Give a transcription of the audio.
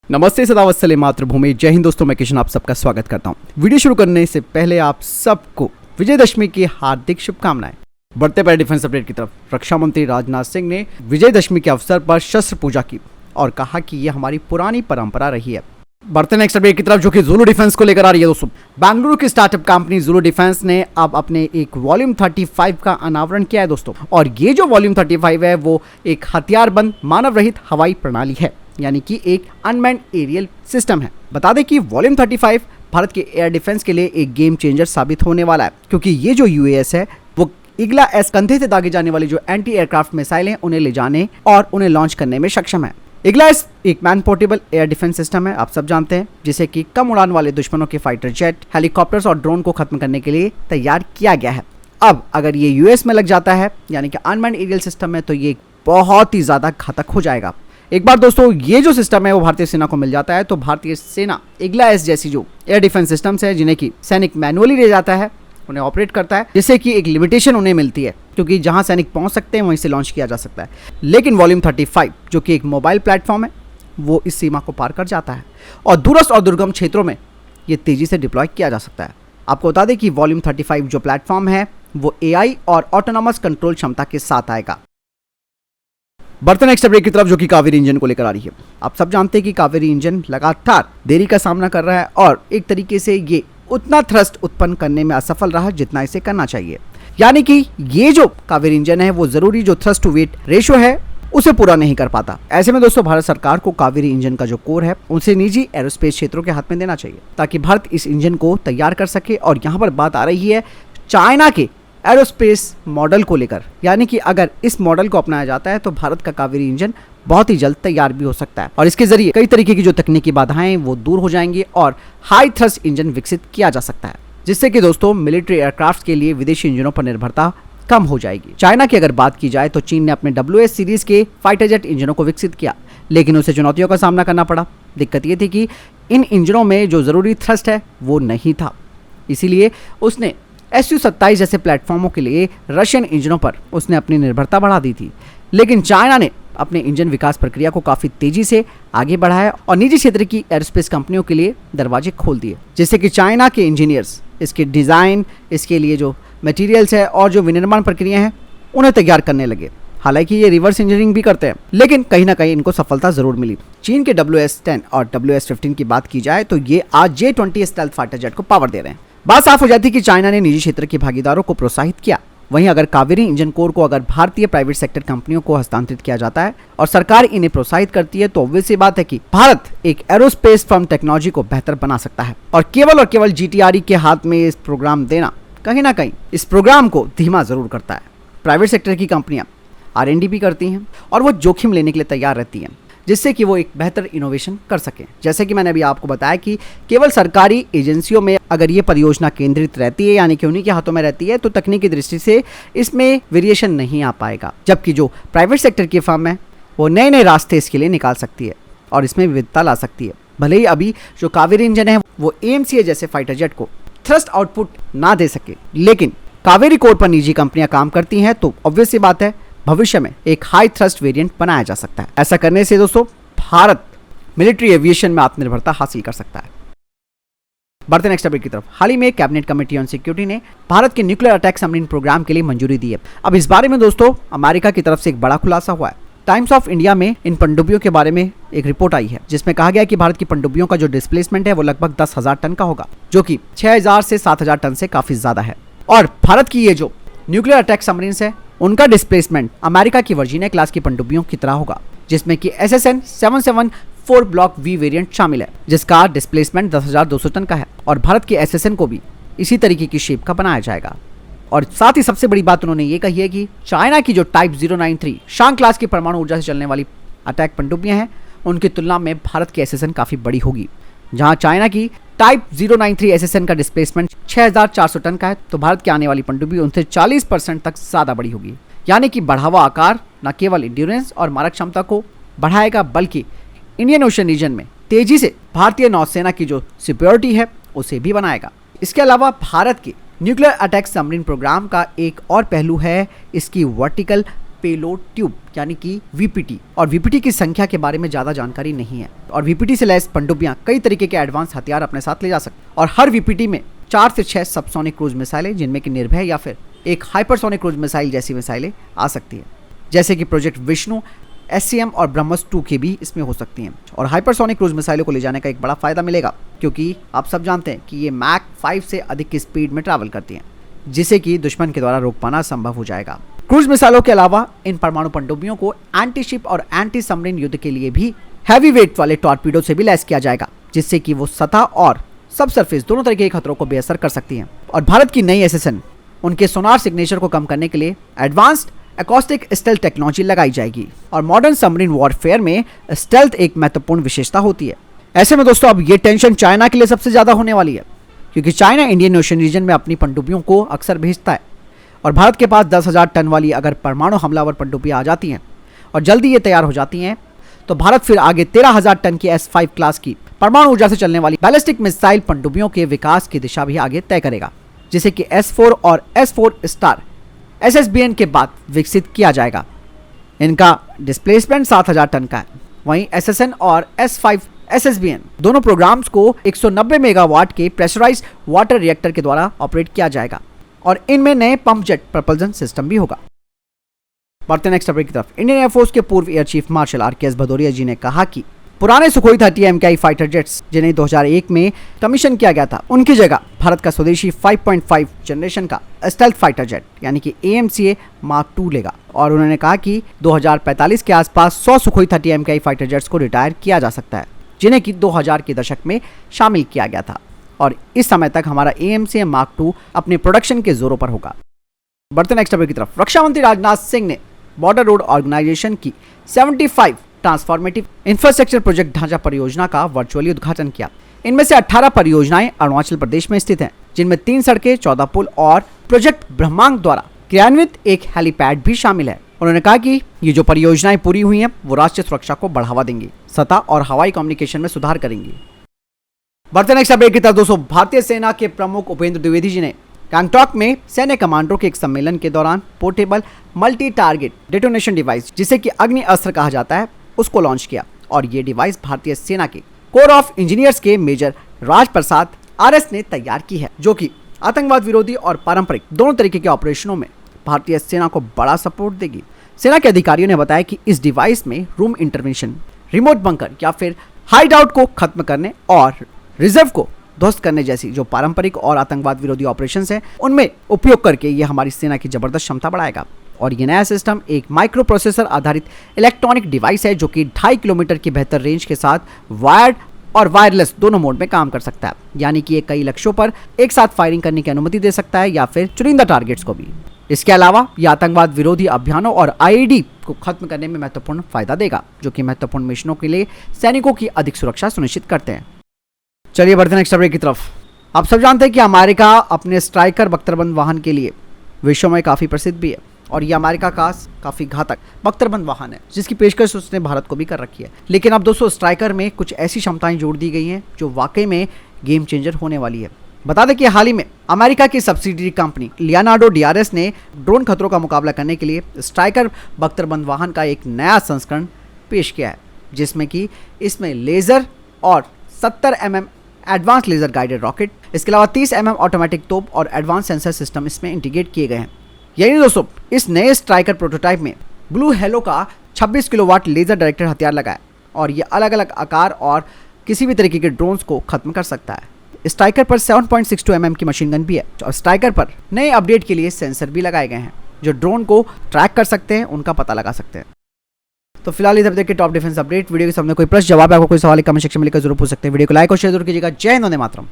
नमस्ते, सदावत्सले मातृभूमि। जय हिंद दोस्तों, मैं किशन आप सबका स्वागत करता हूं। वीडियो शुरू करने से पहले आप सबको विजयदशमी की हार्दिक शुभकामनाएं। बढ़ते पहले डिफेंस अपडेट की तरफ। रक्षा मंत्री राजनाथ सिंह ने विजयदशमी के अवसर पर शस्त्र पूजा की और कहा कि यह हमारी पुरानी परंपरा रही है। बढ़ते नेक्स्ट अपडेट की तरफ, जो कि ज़ुलु डिफेंस को लेकर आ रही है दोस्तों। बेंगलुरु की स्टार्टअप कंपनी ज़ुलु डिफेंस ने अब अपने एक वॉल्यूम 35 का अनावरण किया है दोस्तों। और ये जो वॉल्यूम 35 है वो एक हथियारबंद मानव रहित हवाई प्रणाली है, यानी कि एक अनमैन्ड एरियल सिस्टम है। बता दें कि वॉल्यूम 35 भारत के एयर डिफेंस के लिए एक गेम चेंजर साबित होने वाला है, क्योंकि ये जो यूएस है वो ईगला एस कंधे से दागे जाने वाली जो एंटी एयरक्राफ्ट मिसाइलें उन्हें ले जाने और उन्हें लॉन्च करने में सक्षम है। ईगला एस एक man portable air defence system है, आप सब जानते हैं, जिसे कि कम उड़ान वाले दुश्मनों के फाइटर जेट, हेलीकॉप्टर्स और ड्रोन को खत्म करने के लिए तैयार किया गया है। अब अगर ये यूएस में लग जाता है, यानी कि अनमैन्ड एरियल सिस्टम है, तो ये बहुत ही ज्यादा घातक हो जाएगा। एक बार दोस्तों ये जो सिस्टम है वो भारतीय सेना को मिल जाता है तो भारतीय सेना ईगला एस जैसी जो एयर डिफेंस सिस्टम्स है, जिन्हें कि सैनिक मैनुअली ले जाता है, उन्हें ऑपरेट करता है, जिससे कि एक लिमिटेशन उन्हें मिलती है, क्योंकि जहां सैनिक पहुंच सकते हैं वहीं से लॉन्च किया जा सकता है। लेकिन वॉल्यूम 35 जो कि एक मोबाइल प्लेटफॉर्म है, वो इस सीमा को पार कर जाता है और दूरस्थ और दुर्गम क्षेत्रों में ये तेजी से डिप्लॉय किया जा सकता है। आपको बता दें कि वॉल्यूम 35 जो प्लेटफॉर्म है वो एआई और ऑटोनॉमस कंट्रोल क्षमता के साथ आएगा। बढ़ते नेक्स्ट अपडेट की तरफ, जो कि कावेरी इंजन को लेकर आ रही है। आप सब जानते हैं कि कावेरी इंजन लगातार देरी का सामना कर रहा है और एक तरीके से ये उतना थ्रस्ट उत्पन्न करने में असफल रहा जितना इसे करना चाहिए। यानी कि ये जो कावेरी इंजन है वो जरूरी जो थ्रस्ट टू वेट रेशियो है उसे पूरा नहीं कर पाता। ऐसे में दोस्तों भारत सरकार को कावेरी इंजन का जो कोर है उसे निजी एरोस्पेस क्षेत्रों के हाथ में देना चाहिए, ताकि भारत इस इंजन को तैयार कर सके। और यहाँ पर बात आ रही है चाइना के एरोस्पेस मॉडल को लेकर, यानी कि अगर इस मॉडल को अपनाया जाता है तो भारत का कावेरी इंजन बहुत ही जल्द तैयार भी हो सकता है और इसके जरिए कई तरीके की जो तकनीकी बाधाएं वो दूर हो जाएंगी और हाई थ्रस्ट इंजन विकसित किया जा सकता है, जिससे कि दोस्तों मिलिट्री एयरक्राफ्ट के लिए विदेशी इंजनों पर निर्भरता कम हो जाएगी। चाइना की अगर बात की जाए तो चीन ने अपने WS सीरीज के फाइटर जेट इंजनों को विकसित किया, लेकिन उसे चुनौतियों का सामना करना पड़ा। दिक्कत ये थी कि इन इंजनों में जो जरूरी थ्रस्ट है वो नहीं था, इसीलिए उसने Su-27 जैसे प्लेटफॉर्मों के लिए रशियन इंजनों पर उसने अपनी निर्भरता बढ़ा दी थी। लेकिन चाइना ने अपने इंजन विकास प्रक्रिया को काफ़ी तेजी से आगे बढ़ाया और निजी क्षेत्र की एयरस्पेस कंपनियों के लिए दरवाजे खोल दिए, जिससे कि चाइना के इंजीनियर्स इसके डिज़ाइन, इसके लिए जो मटेरियल्स है और जो विनिर्माण प्रक्रिया है उन्हें तैयार करने लगे। हालांकि ये रिवर्स इंजीनियरिंग भी करते हैं, लेकिन कहीं ना कहीं इनको सफलता जरूर मिली। चीन के WS-10 और WS-15 की बात की जाए तो ये आज J-20 स्टेल्थ फाइटर जेट को पावर दे रहे हैं। बात साफ हो जाती कि चाइना ने निजी क्षेत्र के भागीदारों को प्रोत्साहित किया। वहीं अगर कावेरी इंजन कोर को अगर भारतीय प्राइवेट सेक्टर कंपनियों को हस्तांतरित किया जाता है और सरकार इन्हें प्रोत्साहित करती है तो ऑब्वियस सी बात है कि भारत एक एरोस्पेस फर्म टेक्नोलॉजी को बेहतर बना सकता है। और केवल GTRE के हाथ में इस प्रोग्राम देना कहीं ना कहीं इस प्रोग्राम को धीमा जरूर करता है। प्राइवेट सेक्टर की कंपनियां R&D भी करती हैं और वो जोखिम लेने के लिए तैयार रहती हैं, जिससे कि वो एक बेहतर इनोवेशन कर सकें। जैसे कि मैंने अभी आपको बताया कि केवल सरकारी एजेंसियों में अगर ये परियोजना केंद्रित रहती है, यानी कि उन्हीं के हाथों में रहती है, तो तकनीकी दृष्टि से इसमें वेरिएशन नहीं आ पाएगा। जबकि जो प्राइवेट सेक्टर की फर्म है वो नए नए रास्ते इसके लिए निकाल सकती है और इसमें विविधता ला सकती है। भले ही अभी जो कावेरी इंजन है वो AMCA जैसे फाइटर जेट को थ्रस्ट आउटपुट ना दे सके, लेकिन कावेरी कोर पर निजी कंपनियां काम करती हैं, तो ऑब्वियस सी बात है भविष्य में एक हाई थ्रस्ट वेरिएंट बनाया जा सकता है। ऐसा करने से दोस्तों भारत मिलिट्री एविएशन में आत्मनिर्भरता हासिल कर सकता है। बढ़ते नेक्स्ट अपडेट की तरफ। हाल ही में कैबिनेट कमेटी ऑन सिक्योरिटी ने भारत के न्यूक्लियर अटैक सबमरीन प्रोग्राम के लिए मंजूरी दी है। अब इस बारे में दोस्तों अमेरिका की तरफ से एक बड़ा खुलासा हुआ है। टाइम्स ऑफ इंडिया में इन पनडुब्बियों के बारे में एक रिपोर्ट आई है, जिसमें कहा गया कि भारत की पनडुब्बियों का जो डिस्प्लेसमेंट है वो लगभग 10,000 टन का होगा, जो कि 6,000 से 7,000 टन से काफी ज्यादा है। और भारत की ये जो न्यूक्लियर अटैक सबमरीन है उनका डिस्प्लेसमेंट अमेरिका की वर्जीनिया क्लास की पनडुब्बियों की तरह होगा, जिसमें कि SSN 774 ब्लॉक V वेरिएंट शामिल है, जिसका डिस्प्लेसमेंट 10,200 टन का है। और भारत के SSN को भी इसी तरीके की शेप का बनाया जाएगा। और साथ ही सबसे बड़ी बात उन्होंने ये कही है कि चाइना की जो टाइप 093 शांग क्लास की परमाणु ऊर्जा से चलने वाली अटैक पनडुब्बियां हैं उनकी तुलना में भारत की SSN काफी बड़ी होगी। जहां चाइना की टाइप 093 SSN का डिस्प्लेसमेंट 6,400 टन का है, तो भारत की आने वाली पनडुब्बी उनसे 40% तक ज्यादा बड़ी होगी। यानी कि बढ़ावा आकार न केवल इंड्योरेंस और मारक क्षमता को बढ़ाएगा, बल्कि इंडियन ओशन रीजन में तेजी से भारतीय नौसेना की जो सिक्योरिटी है उसे भी बनाएगा। इसके अलावा भारत के न्यूक्लियर अटैक सबमरीन प्रोग्राम का एक और पहलू है इसकी वर्टिकल पेलोड ट्यूब यानी कि वीपीटी, और वीपीटी की संख्या के बारे में ज़्यादा जानकारी नहीं है। और वीपीटी से लैस पनडुब्बियां कई तरीके के एडवांस हथियार अपने साथ ले जा सकते हैं। और हर वीपीटी में 4 से 6 सबसोनिक क्रूज मिसाइलें, जिनमें कि निर्भय या फिर एक हाइपरसोनिक क्रूज मिसाइल जैसी मिसाइलें आ सकती है, जैसे कि प्रोजेक्ट विष्णु, SCM और ब्रह्मोस 2 के भी इसमें हो सकती हैं। और हाइपरसोनिक क्रूज मिसाइलों को ले जाने का एक बड़ा फायदा मिलेगा, क्योंकि आप सब जानते हैं कि ये मैक 5 से अधिक की स्पीड में ट्रैवल करती हैं, जिसे कि दुश्मन के द्वारा रोक पाना संभव हो जाएगा। क्रूज मिसाइलों के अलावा इन परमाणु पनडुब्बियों को एंटी शिप और एंटी सबमरीन युद्ध के लिए भी हैवी वेट वाले टॉर्पीडो से भी लैस किया जाएगा, जिससे कि वो सतह और सब सरफेस दोनों तरह के खतरों को बेअसर कर सकती हैं। और भारत की नई SSN उनके सोनार सिग्नेचर को कम करने के लिए एडवांस्ड एकॉस्टिक स्टेल्थ टेक्नोलॉजी लगाई जाएगी। और मॉडर्न सबमरीन वॉरफेयर में स्टेल्थ एक महत्वपूर्ण विशेषता होती है। ऐसे में दोस्तों अब ये टेंशन चाइना के लिए सबसे ज्यादा होने वाली है, क्योंकि चाइना इंडियन ओशन रीजन में अपनी पनडुब्बियों को अक्सर भेजता है। और भारत के पास 10,000 टन वाली अगर परमाणु हमलावर पनडुब्बियां आ जाती हैं और जल्दी ये तैयार हो जाती हैं, तो भारत फिर आगे 13,000 टन की S5 क्लास की परमाणु ऊर्जा से चलने वाली बैलिस्टिक मिसाइल पनडुब्बियों के विकास की दिशा भी आगे तय करेगा, जिसे कि S4 और S4 स्टार SSBN के बाद विकसित किया जाएगा। इनका डिस्प्लेसमेंट 7,000 टन का है। वहीं SSN और S5 SSBN दोनों प्रोग्राम्स को 190 मेगावाट के प्रेशराइज्ड वाटर रिएक्टर के द्वारा ऑपरेट किया जाएगा, और इनमें नए पंप जेट प्रपल्जन सिस्टम भी होगा। बढ़ते नेक्स्ट अपडेट की तरफ। इंडियन एयरफोर्स के पूर्व air chief marshal RKS Bhadauria ji ने कहा कि पुराने सुखोई 30 MKI फाइटर जेट्स, जिन्हें 2001 में कमीशन किया गया था, उनकी जगह भारत का स्वदेशी 5.5 जनरेशन का स्टेल्थ फाइटर जेट यानी कि AMCA Mark II लेगा। और उन्होंने कहा कि 2045 के आसपास 100 सुखोई 30 MKI फाइटर जेट्स को रिटायर किया जा सकता है, जिन्हें कि 2000 के दशक में शामिल किया गया था। और इस समय तक हमारा AMCA Mark II अपने प्रोडक्शन के जोरों पर होगा। बढ़ते नेक्स्ट अपडेट की तरफ। रक्षा मंत्री राजनाथ सिंह ने बॉर्डर रोड ऑर्गेनाइजेशन की 75 ट्रांसफॉर्मेटिव इंफ्रास्ट्रक्चर प्रोजेक्ट ढांचा परियोजना का वर्चुअली उद्घाटन किया। इनमें से 18 परियोजनाएं अरुणाचल प्रदेश में स्थित हैं, जिनमें 3 सड़कें, 14 पुल और प्रोजेक्ट ब्रह्मांक द्वारा क्रियान्वित एक हेलीपैड भी शामिल है। उन्होंने कहा कि ये जो परियोजनाएं पूरी हुई हैं, वो राष्ट्रीय सुरक्षा को बढ़ावा देंगी, सतह और हवाई कम्युनिकेशन में सुधार करेंगी। बढ़ते नेक्स्ट अपडेट की तरफ दोस्तों। भारतीय सेना के प्रमुख उपेंद्र द्विवेदी जी ने गंगटॉक में सैन्य कमांडरों के एक सम्मेलन के दौरान portable multi target detonation device, जिसे कि अग्नि अस्त्र कहा जाता है, उसको लॉन्च किया। और ये डिवाइस भारतीय सेना के कोर ऑफ इंजीनियर्स के मेजर राज प्रसाद RS ने तैयार की है, जो कि आतंकवाद विरोधी और पारंपरिक दोनों तरीके के ऑपरेशनों में भारतीय सेना को बड़ा सपोर्ट देगी। सेना के अधिकारियों ने बताया कि इस डिवाइस में रूम इंटरवेंशन, रिमोट बंकर या फिर हाइड आउट को खत्म करने और रिजर्व को ध्वस्त करने जैसी जो पारंपरिक और आतंकवाद विरोधी ऑपरेशंस हैं, उनमें उपयोग करके ये हमारी सेना की जबरदस्त क्षमता बढ़ाएगा। और ये नया सिस्टम एक माइक्रो प्रोसेसर आधारित इलेक्ट्रॉनिक डिवाइस है, जो कि 2.5 किलोमीटर की बेहतर रेंज के साथ वायर्ड और वायरलेस दोनों मोड में काम कर सकता है। यानी कि ये कई लक्ष्यों पर एक साथ फायरिंग करने की अनुमति दे सकता है, या फिर चुनिंदा टारगेट्स को भी। इसके अलावा ये आतंकवाद विरोधी अभियानों और IED को खत्म करने में महत्वपूर्ण फायदा देगा, जो कि महत्वपूर्ण मिशनों के लिए सैनिकों की अधिक सुरक्षा सुनिश्चित करते हैं। चलिए बढ़ते नेक्स्ट अपडेट की तरफ। आप सब जानते हैं कि अमेरिका अपने स्ट्राइकर बख्तरबंद वाहन के लिए विश्व में काफ़ी प्रसिद्ध भी है, और ये अमेरिका का काफ़ी घातक बख्तरबंद वाहन है, जिसकी पेशकश उसने भारत को भी कर रखी है। लेकिन अब दोस्तों स्ट्राइकर में कुछ ऐसी क्षमताएं जोड़ दी गई हैं जो वाकई में गेम चेंजर होने वाली है। बता दें कि हाल ही में अमेरिका की सब्सिडियरी कंपनी लियोनार्डो DRS ने ड्रोन खतरों का मुकाबला करने के लिए स्ट्राइकर बख्तरबंद वाहन का एक नया संस्करण पेश किया है, जिसमें कि इसमें लेज़र और 70 mm advance laser guided rocket, इसके अलावा 30 mm ऑटोमेटिक तोप और एडवांस सेंसर सिस्टम इसमें इंटीग्रेट किए गए हैं। यही दोस्तों, इस नए स्ट्राइकर प्रोटोटाइप में ब्लू हेलो का 26 किलोवाट लेजर डायरेक्टेड हथियार लगा है, और ये अलग अलग आकार और किसी भी तरीके के ड्रोन्स को खत्म कर सकता है। स्ट्राइकर पर 7.62 mm की मशीन गन भी है, और स्ट्राइकर पर नए अपडेट के लिए सेंसर भी लगाए गए हैं, जो ड्रोन को ट्रैक कर सकते हैं, उनका पता लगा सकते हैं। तो फिलहाल इस अपडेट के टॉप डिफेंस अपडेट वीडियो के सामने कोई प्रश्न जवाब है, आपको कोई सवाल कमेंट सेक्शन में लिखकर जरूर पूछ सकते हैं। वीडियो को लाइक और शेयर जरूर कीजिएगा। जय हिंद, वंदे मातरम।